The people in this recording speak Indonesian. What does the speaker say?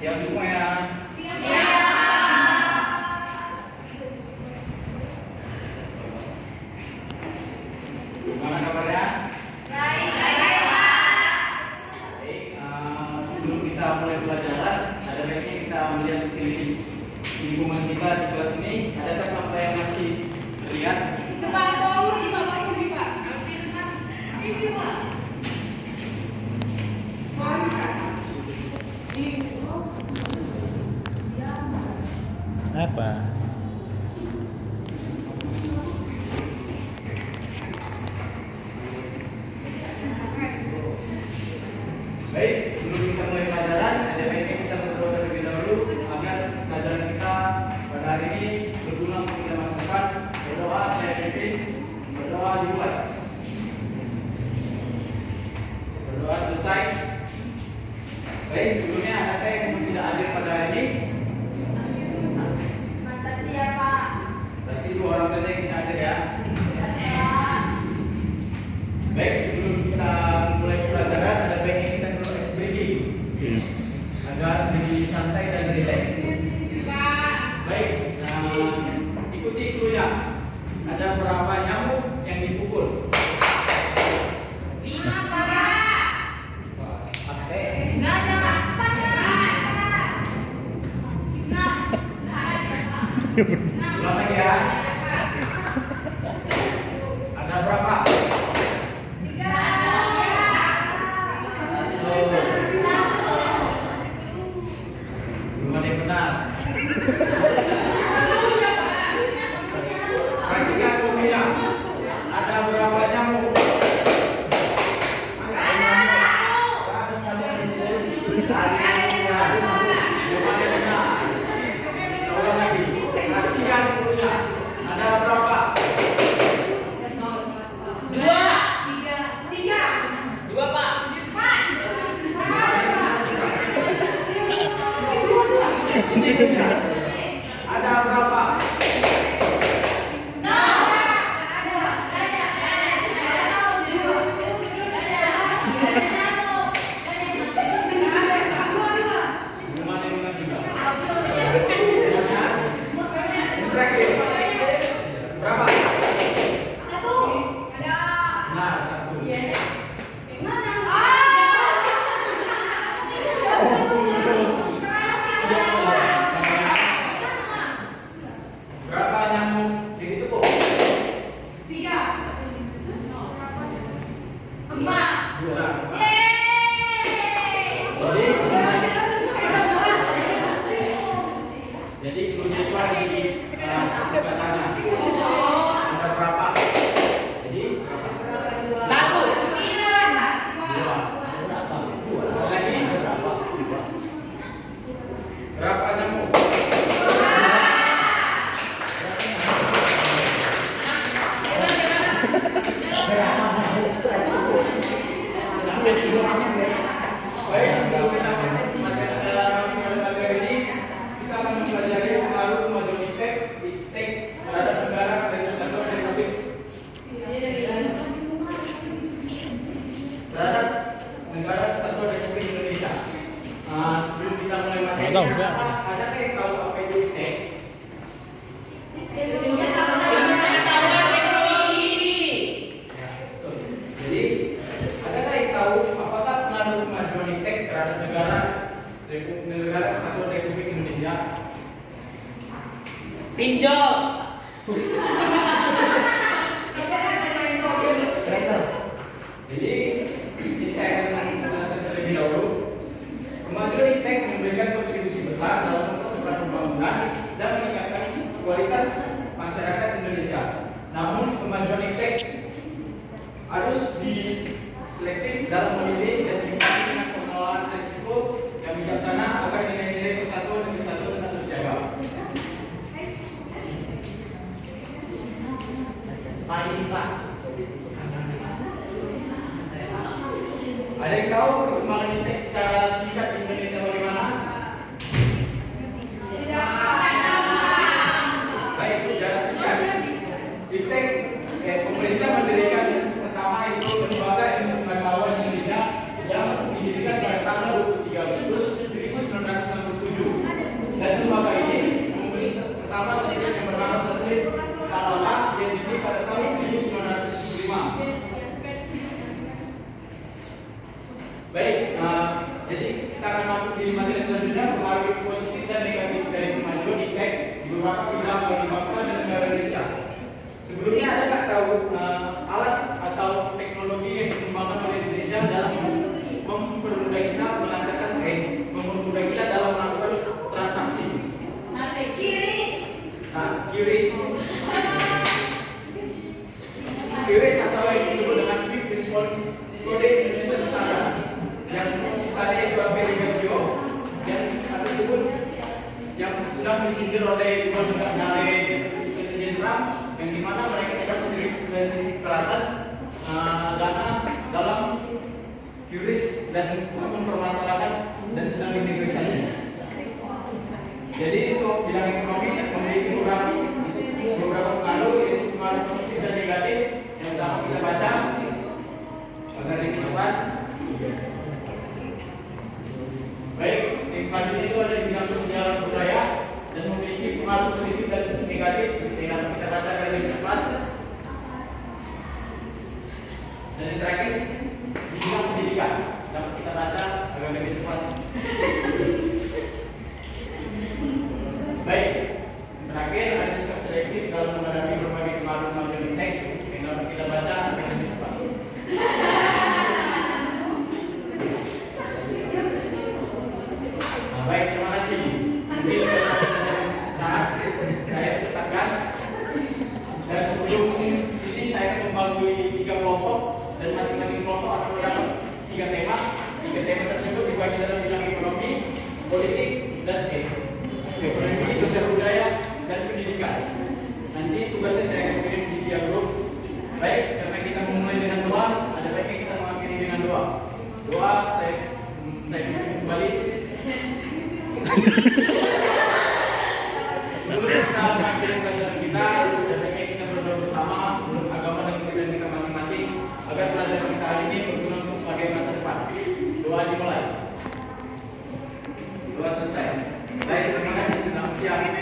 Siap semua ya? Siap. Gimana kabarnya? Baik. Baik. Sebelum kita mulai pelajaran, ada baiknya kita melihat sekeliling lingkungan kita di kelas ini. Adakah sampah yang masih terlihat? Itu Pak Paul, di Pak Paul, di Pak. Ini Pak. Apa? Baik, sebelum kita mulai pelajaran, ada baiknya kita berdoa terlebih dahulu agar pelajaran kita pada hari ini berguna untuk kita masa depan. Berdoa, saya pimpin. Berdoa dimulai. Berdoa selesai. Baik, sebelumnya adakah yang tidak hadir pada hari ini? Makasih ya Pak. Berarti 2 orang saja yang tidak hadir ya. Baik, sebelum kita mulai pelajaran, ada baiknya kita dulu ice breaking Yes. agar lebih santai dan rileks. Pak. Baik, ikuti cluenya. Ada berapa nyamuk yang dipukul? 5 Pak. Oke. Enggak ada Pak. 6. Ulang lagi ya. Ada berapa? 3. Belum ada yang benar. Perhatikan cluenya. Ada berapa nyamuk? Ada nyamuk. Belum ada yang benar. Kita ulang lagi. Perhatikan cluenya. Ada berapa? 2 Pak. 4. Ada berapa? Belum ada yang benar juga. Semuanya? Yang terakhir. Berapa? Benar, 1. Berapa nyamuk yang ditepuk? 2. Jadi cluenya itu ada di katanya. Ada berapa? Jadi berapa? 2. Berapa? Lagi? Berapa nyamuk? Baik, sebelum kita materi ini, kita akan mempelajari pengaruh kemajuan iptek terhadap negara dan kesatuan Republik terhadap negara kesatuan Republik Indonesia. Sebelum kita mulai materi, Nggak tahu, enggak. adakah yang tahu apa itu iptek? Jadi, adakah yang tahu apakah pengaruh kemajuan iptek terhadap negara kesatuan Republik Indonesia? Pinjol. Jadi, sini saya akan menjelaskan terlebih dahulu. Kemajuan iptek memberikan kontribusi besar dalam mempercepat pembangunan dan meningkatkan kualitas masyarakat Indonesia. Namun, kemajuan iptek harus diselektif dalam memilih dan diimbangi dengan pengelolaan risiko yang bijaksana agar nilai-nilai persatuan dan kesatuan tetap terjaga. Pak. Ada yang tahu perkembangan iptek secara singkat di Indonesia bagaimana? Baik, secara singkat. Iptek pemerintah mendirikan pertama itu lembaga ilmu pengetahuan Indonesia yang didirikan pada tanggal 23 Agustus 1963 kita akan masuk di materi selanjutnya, pengaruh positif dan negatif dari kemajuan impact di beberapa bidang bagi bangsa dan negara Indonesia. Sebelumnya ada nggak tahu alat atau teknologi yang dikembangkan oleh Indonesia dalam mempermudah kita mempermudah kita dalam melakukan transaksi. Kiris. Nah, QRIS atau yang disebut dengan Quick Response Code Indonesia Standard yang penciptanya itu Amerika Regio yang tersebut yang sedang disindir oleh dua negara Presiden Trump yang dimana mereka sedang memberi perhatian dana dalam QRIS dan mempermasalahkan dan sedang dinegosiasi. Jadi untuk bidang ekonomi memiliki beberapa pengaruh yaitu pengaruh positif dan negatif. Yang pertama kita baca agar lebih cepat. Baik, yang selanjutnya itu ada di bidang sosial dan budaya dan memiliki pengaruh positif dan negatif. Yang kita baca agar lebih cepat. Dan yang terakhir di bidang pendidikan dapat kita baca agar lebih cepat. Baik, terakhir ada sikap selektif dalam menghadapi berbagai kemajuan teks yang dapat kita baca agar lebih cepat. Nah, baik, terima kasih. Mungkin istirahat, saya tegaskan. Dan sebelum ini saya akan membagi 3 kelompok dan masing-masing kelompok akan mendapat 3 tema. 3 tema tersebut dibagi dalam bidang ekonomi, politik, dan ekonomi, sosial budaya, dan pendidikan. Nanti tugasnya saya akan kirim di via grup. Baik, karena kita memulai dengan doa, ada baiknya kita mengakhiri dengan doa. Doa saya kirim kembali. Sebelum kita mengakhiri pelajaran kita, ada baiknya kita berdoa bersama menurut agama dan kepercayaan kita masing-masing agar pelajaran kita hari ini berguna untuk sebagai masa depan. Doa dimulai. Doa selesai. Baik, terima kasih. Selamat siang.